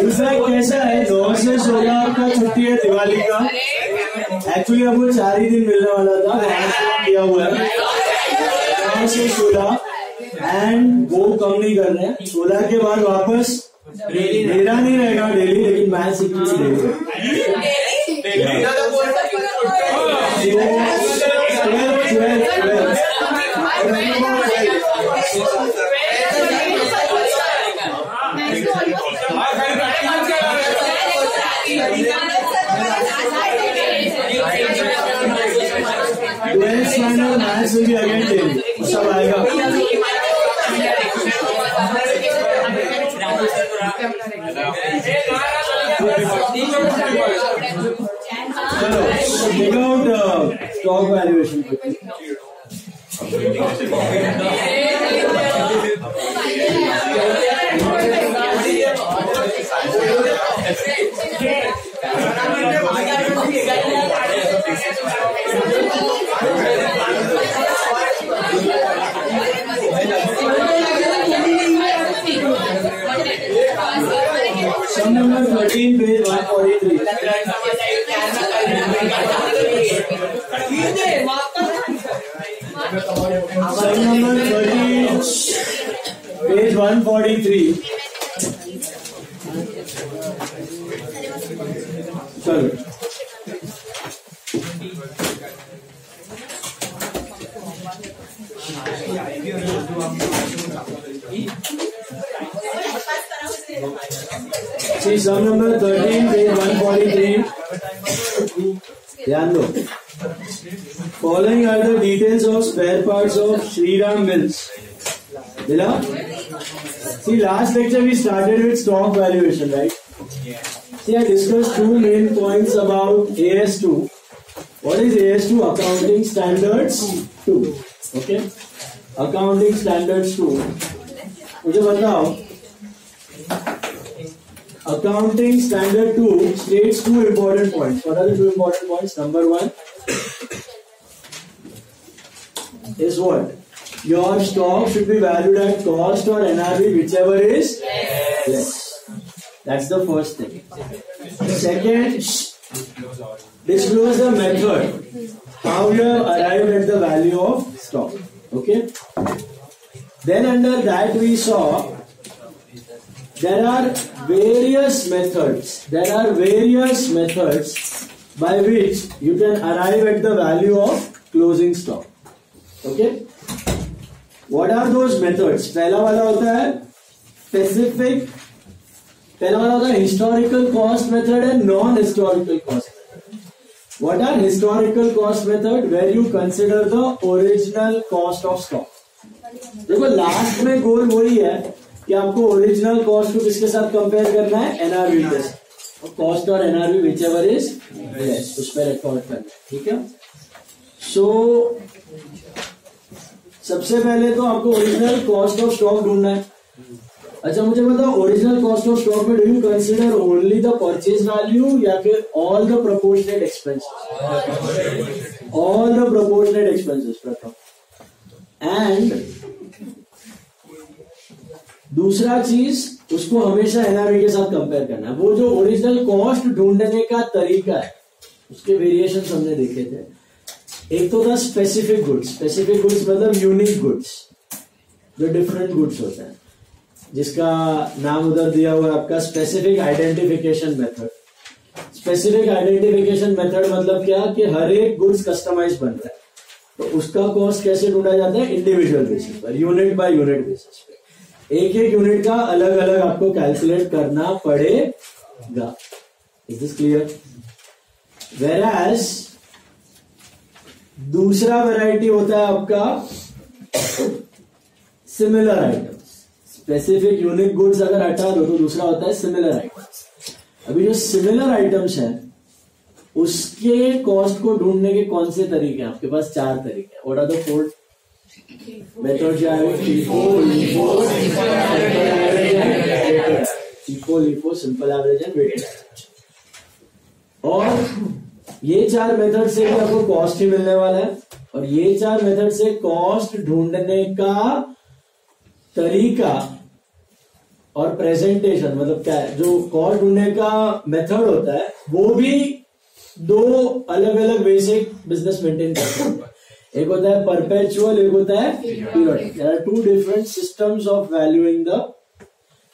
In fact कैसा है 9 से 16 का छुट्टी है दिवाली का। एक्चुअली हमको 4 ही दिन मिलने वाला था, किया हुआ है 9 से 16 एंड वो कम नहीं कर रहे हैं। 16 के बाद वापस मेरा नहीं रहेगा डेली, लेकिन मैच सीखनी daily. Final match will be again daily, सब आएगा। चलो check out stock valuation quickly. Sum number 13, page 143. Sum number 13, page 143. चलो See sum number 13, page 143. ध्यान दो। Following are the details of spare parts of Shriram Mills. मिला? See, last lecture we started with stock valuation, right? See, I discussed 2 main points about AS2. What is AS2? Accounting Standards 2. Okay? Accounting Standards 2. मुझे बताओ, Accounting Standard 2 states 2 important points. What are the 2 important points? Number 1 is what? Your stock should be valued at cost or NRV, whichever is less. That's the first thing. Second, disclose the method how you have arrived at the value of stock. Okay? Then under that we saw there are various methods by which you can arrive at the value of closing stock. Okay? What are those methods? पहला वाला होता है historical cost method and non-historical cost method. What are historical cost method? Where you consider the original cost of stock. देखो last में गोल वही है कि आपको ओरिजिनल कॉस्ट को किसके साथ कंपेयर करना है? एनआरवी के साथ। कॉस्ट और एनआरवी व्हिचएवर इज लेस, उस पर रिकॉर्ड करना है। ठीक है? सो सबसे पहले तो आपको ओरिजिनल कॉस्ट ऑफ स्टॉक ढूंढना है। अच्छा मुझे बताओ, ओरिजिनल कॉस्ट ऑफ स्टॉक में do you consider only the purchase value या फिर all the proportionate expenses? All the proportionate expenses प्रथम। एंड दूसरा चीज, उसको हमेशा एनआरवी के साथ कंपेयर करना है। वो जो ओरिजिनल कॉस्ट ढूंढने का तरीका है उसके वेरिएशन हमने देखे थे। एक तो था स्पेसिफिक गुड्स। स्पेसिफिक गुड्स मतलब यूनिक गुड्स, जो डिफरेंट गुड्स होते हैं, जिसका नाम उधर दिया हुआ है आपका specific identification method. Specific identification method मतलब क्या कि हर एक गुड्स कस्टमाइज बन रहा है, तो उसका कॉस्ट कैसे ढूंढा जाता है? इंडिविजुअल बेसिस पर, यूनिट बाय यूनिट बेसिस पे। एक एक यूनिट का अलग अलग आपको कैलकुलेट करना पड़ेगा। Is this clear? वेराज दूसरा वैरायटी होता है आपका similar items. Specific unique goods अगर हटा दो तो दूसरा होता है सिमिलर आइटम्स। अभी जो सिमिलर आइटम्स हैं उसके कॉस्ट को ढूंढने के कौन से तरीके हैं? आपके पास 4 तरीके हैं। What are the 4 methods? FIFO, LIFO, simple average and weighted average. और ये 4 मेथड से भी आपको कॉस्ट ही मिलने वाला है, और ये 4 मेथड से कॉस्ट ढूंढने का तरीका और प्रेजेंटेशन, मतलब क्या है, जो कॉस्ट ढूंढने का मेथड होता है वो भी दो अलग अलग वे से बिजनेस मेंटेन करते हैं। एक होता है परपेचुअल, एक होता है periodic. There are two different systems of valuing the,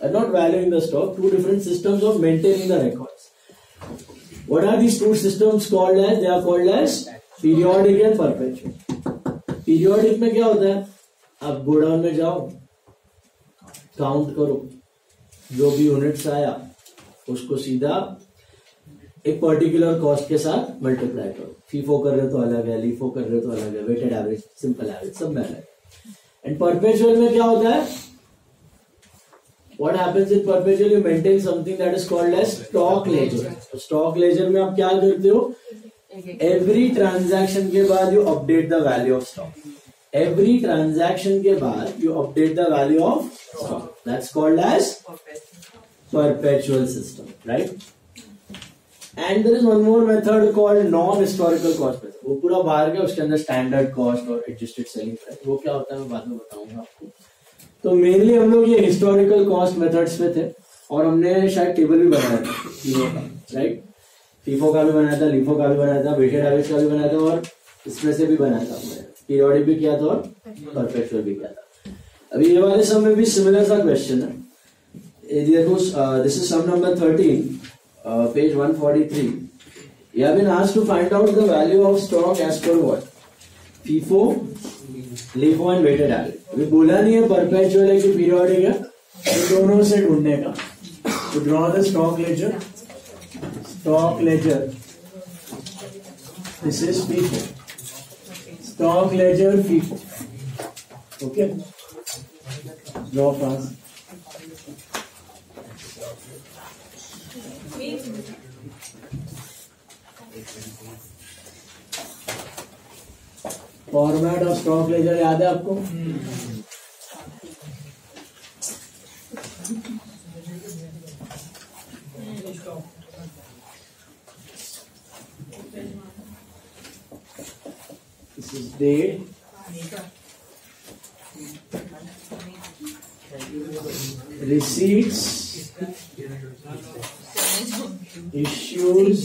not valuing the stock, two different systems of maintaining the records. What are these two systems called as? They are called as periodic and perpetual. Periodic में क्या होता है, आप godown में जाओ, count करो, जो भी यूनिट्स आया उसको सीधा एक पर्टिकुलर कॉस्ट के साथ मल्टीप्लाई करो। फीफो कर रहे हो तो अलग है, लीफो कर रहे हो तो अलग है, वेटेड एवरेज, सिंपल एवरेज, सब में अलग है। एंड परपेचुअल में क्या होता है, What happens in perpetual? You maintain something that is called as stock ledger. तो stock ledger में आप क्या करते हो, every transaction के बाद you update the value of stock. Every transaction के बाद you update the value of stock. That's called as perpetual system, right? And there is one more method called non-historical cost method. वो पूरा बाहर का, उसके अंदर standard cost और adjusted selling price, वो क्या होता है मैं बाद में बताऊंगा आपको। तो मेनली हम लोग ये हिस्टोरिकल कॉस्ट मेथड्स पे थे, और हमने शायद टेबल भी बनाया था तीनों का, राइट? फीफो का भी बनाया था, लीफो का भी बनाया था, वेटेड एवरेज का भी बनाया था, और इसमें से भी बनाया था हमने, पीरियोडिक भी किया था और परपेचुअल भी किया था। अभी ये वाले सम में भी सिमिलर सा क्वेश्चन है। देखो, this is sum number 13, page 143। You have been asked to find out the value of stock as per what? FIFO, LIFO and weighted average. अभी बोला नहीं है परपेचुअल है कि पीरियोडिक है, तो दोनों से ढूंढने का। तो draw the stock ledger, stock ledger, this is FIFO, stock ledger FIFO, okay, draw fast. Format of stock ledger याद है आपको? This is date, receipts, issues,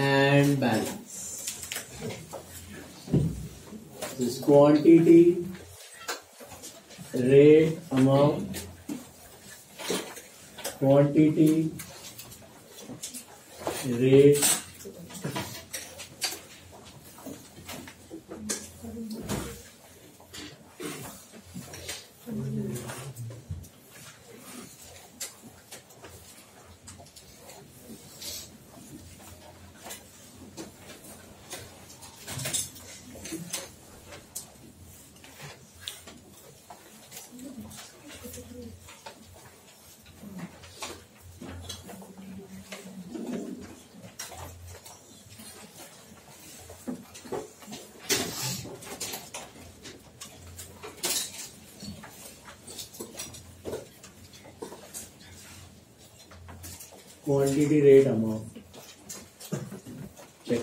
and balance. This quantity, rate, amount, quantity, rate, quantity, rate, amount. Check.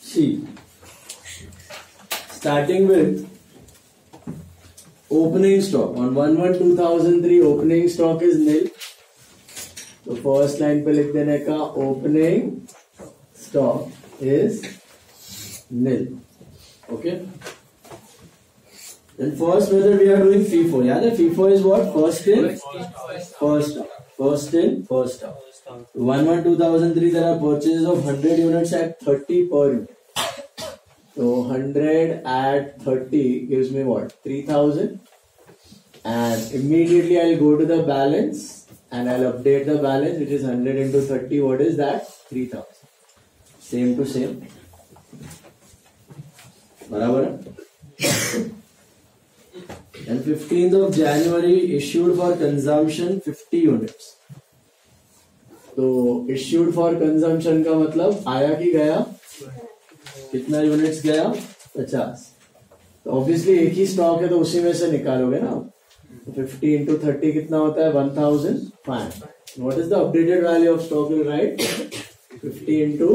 See, starting with opening stock on 1/1/2003, opening stock is nil. तो first line पे लिख देने का opening stock is nil. Okay. Then first method we are doing FIFO. Yeah, the FIFO is what? First in, first out. First in, first out. 1/1/2003 there are purchases of 100 units at 30 per unit. So 100 at 30 gives me what? 3000. And immediately I'll go to the balance and I'll update the balance, which is 100 into 30. What is that? 3000. Same to same, बराबर है। And 15th of January issued for consumption 50 units. तो issued for consumption का मतलब आया कि गया, कितना units गया? 50। तो ऑब्वियसली एक ही स्टॉक है तो उसी में से निकालोगे ना. 50 into 30 कितना होता है? 1500. What is the updated value of stock? You write 50 into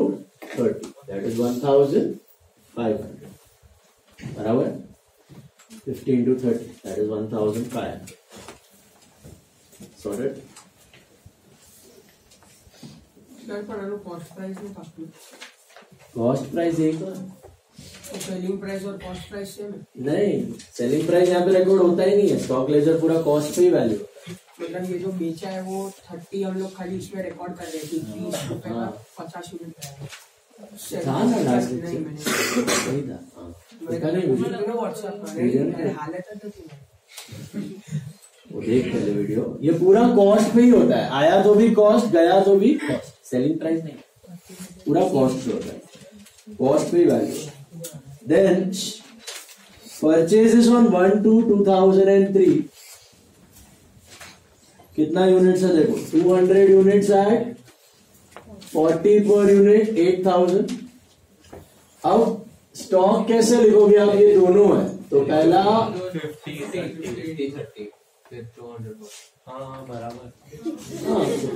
30. That is 1500. बराबर. 50 into 30. That is 1500. Sorted. Cost price एक बार. सेलिंग प्राइस और कॉस्ट प्राइस सेम है? नहीं, सेलिंग प्राइस यहाँ पे रिकॉर्ड होता ही नहीं है. स्टॉक लेजर पूरा कॉस्ट पे ही वैल्यू. मतलब ये जो बेचा है वो 30 हम लोग खाली इसमें रिकॉर्ड कर रहे थे. 30 रुपए का 50 यूनिट था ना लास्ट में. सही था. वो देख पहले वीडियो. ये पूरा कॉस्ट पे ही होता है. आया तो भी कॉस्ट, गया तो भी कॉस्ट. सेलिंग प्राइस नहीं, पूरा कॉस्ट पे होता है. कॉस्ट पे ही वैल्यू. Then purchases on 1/2/2003. कितना यूनिट्स है देखो. 200 यूनिट्स एट 40 पर यूनिट 8000. अब स्टॉक कैसे लिखोगे आप? ये दोनों है तो पहला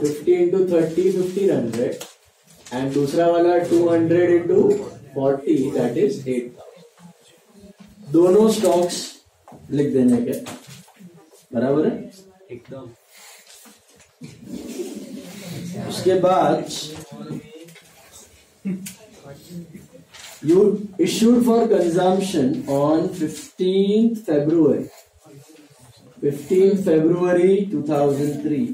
50 into 30 1500 एंड दूसरा वाला 200 into 40 दैट इज 8000. दोनों स्टॉक्स लिख देने के बराबर है एकदम. उसके बाद you issued for consumption on 15th February 2003.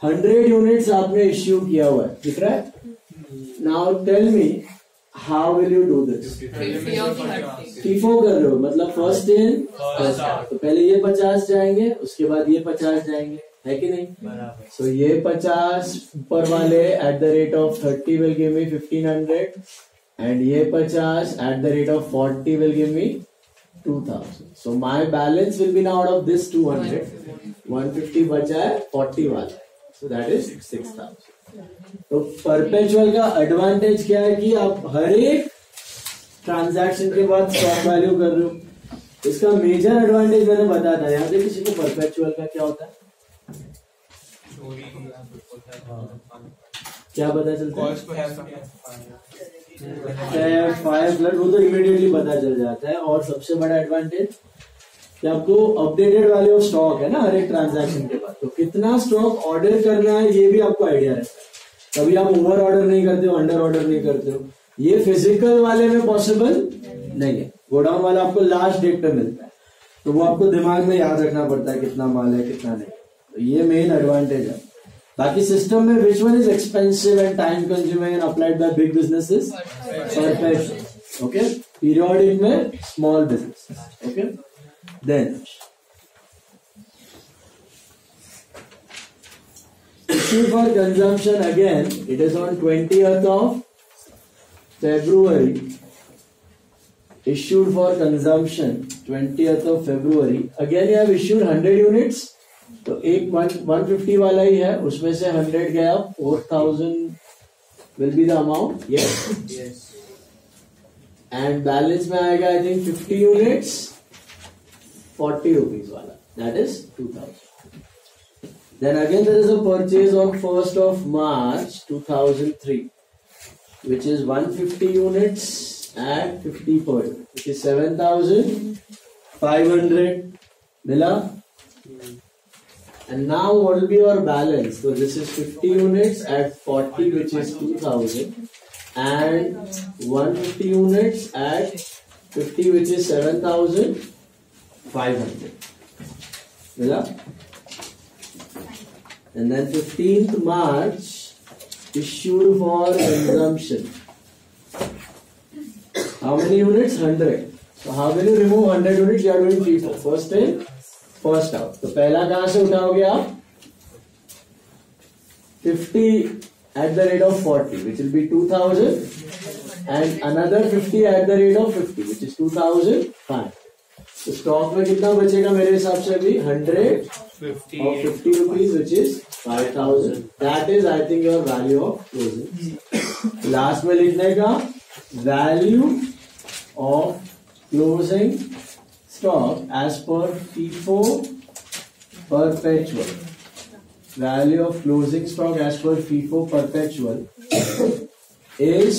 100 units आपने इश्यू किया हुआ है. दिख रहा है? Now tell me how will you do this? FIFO कर रहे हो मतलब फर्स्ट इन फर्स्ट आउट. तो पहले ये 50 जाएंगे, उसके बाद ये 50 जाएंगे, है कि नहीं? सो ये 50 ऊपर वाले at the rate of 30 will give me 1500 and ये 50 at the rate of 40 will give me 2000. So my balance will be now out of this 200. 150 बचा है 40 वाला. So that is 6000. तो परपेचुअल का एडवांटेज क्या है कि आप हर एक ट्रांजैक्शन के बाद स्टॉक वैल्यू कर रहे हो. इसका मेजर एडवांटेज मैंने बताया था. यहाँ पे किसी को परपेचुअल का क्या होता है, क्या पता चलता है? फायर फ्लड वो तो इमीडिएटली पता चल जाता है. और सबसे बड़ा एडवांटेज कि आपको अपडेटेड वैल्यू ऑफ स्टॉक है ना हर एक ट्रांजैक्शन के बाद. तो कितना स्टॉक ऑर्डर करना है ये भी आपको आइडिया रहता है. कभी आप ओवर ऑर्डर नहीं करते हो, अंडर ऑर्डर नहीं करते हो. ये फिजिकल वाले में पॉसिबल नहीं है. गोडाउन वाला आपको लास्ट डेट पे मिलता है तो वो आपको दिमाग में याद रखना पड़ता है कितना माल है कितना नहीं. तो ये मेन एडवांटेज है. बाकी सिस्टम में which one is expensive and time consuming and applied by big businesses? Perfection. Okay. Periodic में small business. Okay. Then issue for consumption again it is on 20th of February. Issued for consumption 20th of February. Again you have issued 100 units. तो एक 150 वाला ही है, उसमें से 100 गया. 4000 will be the amount. Yes. Yes. And balance में आएगा I think 50 units 40 rupees वाला. That is 2000. Then again there is a purchase on 1st of March 2003, which is 150 units at 50 per unit, which is 7500 मिला. And now what will be your balance? So this is 50 units at 40, which is 2000, and 150 units at 50, which is 7500. मिला? And then 15th March issued for consumption. How many units? 100. So how will you remove 100 units? You are doing FIFO. First in, first out. तो पहला कहां से उठाओगे आप? 50 at the rate of 40, which will be 2000, and another 50 at the rate of 50, which is 2005. तो stock में कितना बचेगा मेरे हिसाब से अभी? 150 और 50 rupees, which is 5000. That is I think your value of closing. Last में लिखने का value of closing stock as per FIFO perpetual. Value of closing stock as per FIFO perpetual is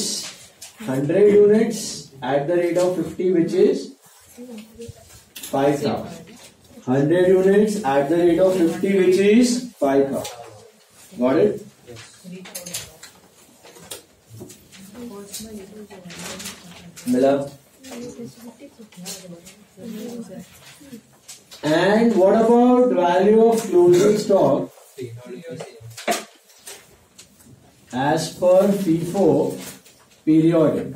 100 units at the rate of 50, which is 5,000. 100 units at the rate of 50, which is 5,000. Got it? Mila? And what about value of closing stock as per FIFO periodic?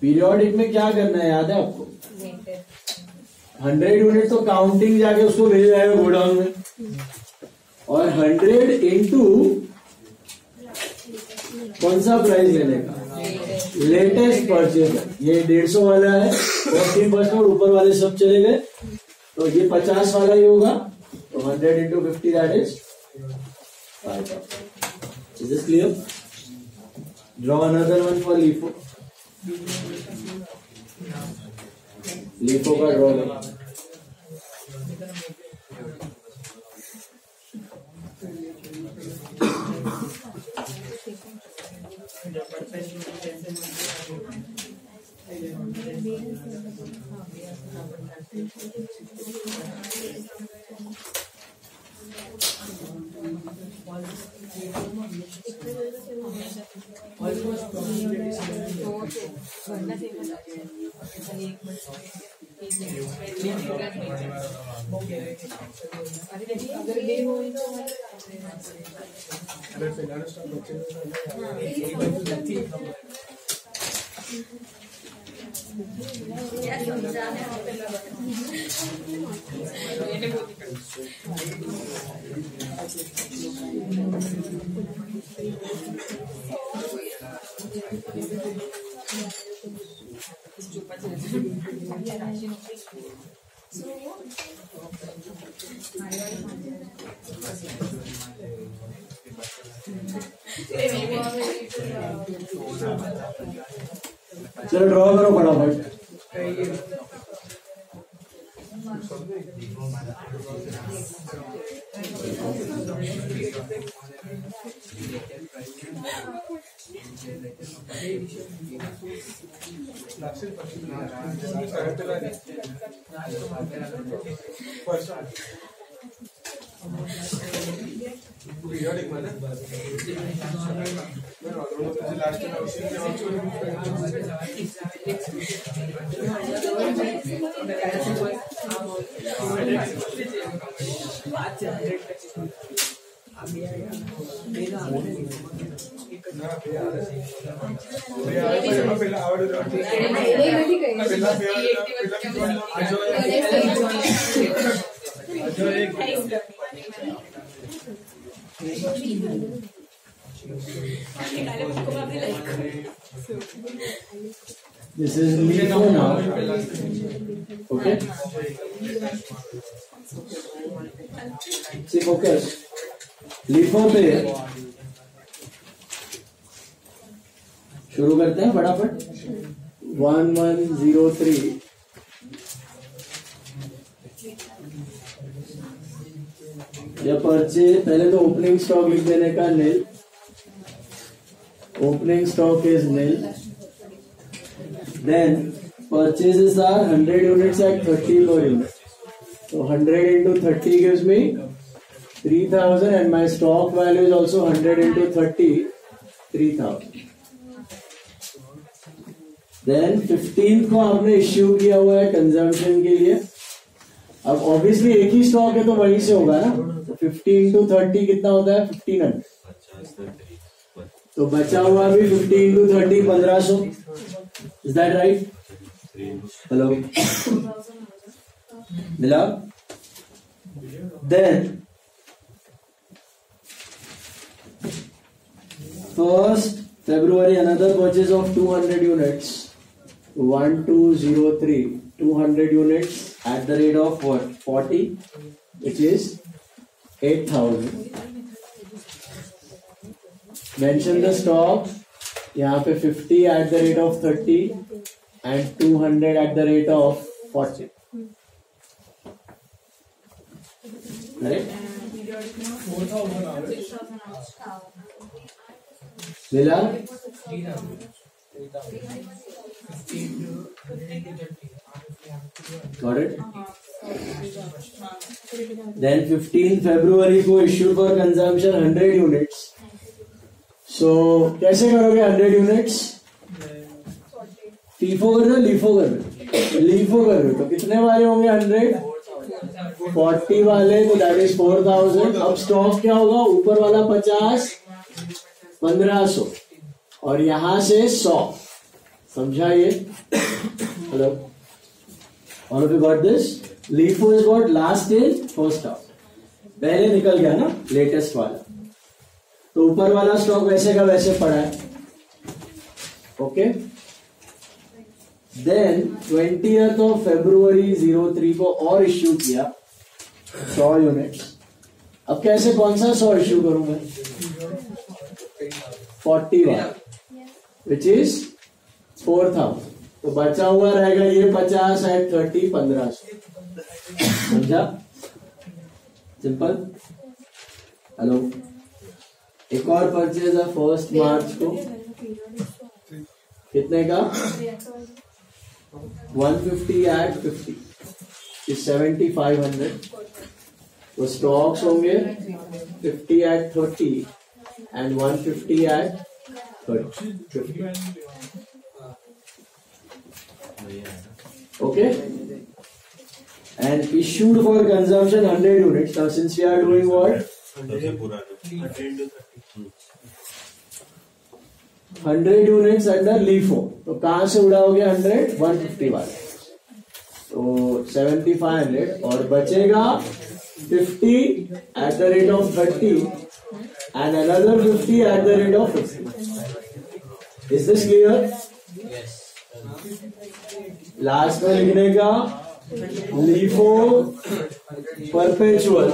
Periodic में क्या करना है याद है आपको? 100 unit तो counting जाके उसको भेज जाएगा गोडाउन में, और 100 इंटू कौन सा प्राइस लेने का? Latest purchase. ये 150 वाला है, 40% ऊपर वाले सब चले गए, तो ये 50 वाला ही होगा। तो 100 into 50 that is 5,000। Is this clear? Draw another one for LIFO. LIFO का ड्रॉ करो। चलो ड्रॉ करो फटाफट। This is LIFO now. Okay. See focus. LIFO पे शुरू करते हैं फटाफट। 1103 या परचेज, पहले तो ओपनिंग स्टॉक लिख देने का nil. Opening stock is nil. Then purchases are 100 units at 30 per unit. So 100 into 30 gives me 3,000, and my stock value is also 100 into 30, 3,000. Then 15 को आपने इश्यू किया हुआ है कंजम्पशन के लिए। अब ऑब्वियसली एक ही स्टॉक है तो वहीं से होगा ना। तो 50 into 30 कितना होता है? 1500। तो बचा हुआ भी 50 into 30 1500। Is that right? Hello मिला? Then first February another purchase of 200 units, 1203, 200 units at the rate of what? 40, which is 8,000. Mention the stock. यहाँ पे 50 at the rate of 30 and 200 at the rate of 40. Correct मिला Got it? Then 15 February को issued for consumption 100 units. So कैसे करोगे 100 units? FIFO कर रहे हो LIFO कर रहे हो? LIFO कर रहे हो तो कितने वाले होंगे 100? 40 वाले तो that is 4000. अब स्टॉक क्या होगा ऊपर वाला 50 1500 और यहां से 100. समझा ये? Hello All of you got this? LIFO is what? Last in, first out. पहले निकल गया ना लेटेस्ट वाला. तो ऊपर वाला स्टॉक वैसे का वैसे पड़ा है. Okay. Then 20th of February 03 को और इश्यू किया 100 यूनिट्स. अब कैसे कौन सा 100 इश्यू करूं मैं? 40 वाला विच इज 4000. तो बचा हुआ रहेगा ये 50 एट 30 1500. समझा? सिंपल. हेलो एक और परचेज है 1 मार्च को कितने का 150 एट 50 7500. तो स्टॉक्स होंगे 50 at 30 and 150 at 50. Okay, and issued for consumption 100 units. Now since we are doing what 100 units under LIFO, तो कहां से उड़ाओगे 100 150 वाले तो 7500 और बचेगा 50 at the rate of 30 and another 50 at the rate of 50. Is this clear? Yes. Last में लिखने का LIFO परपेचुअल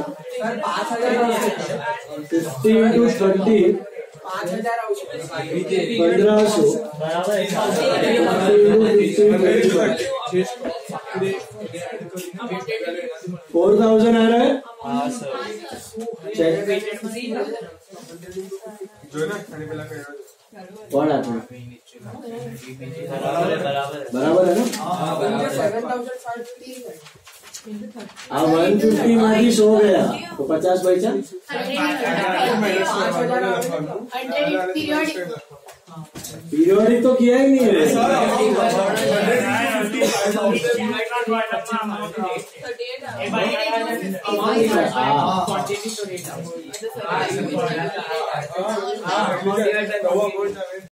50 into 30 1500 4000 आ रहा है. चेक कौन आता है? बराबर है ना. अब 150 माइनस हो गया तो 50 बचा. पीरियोडिक तो किया ही नहीं है.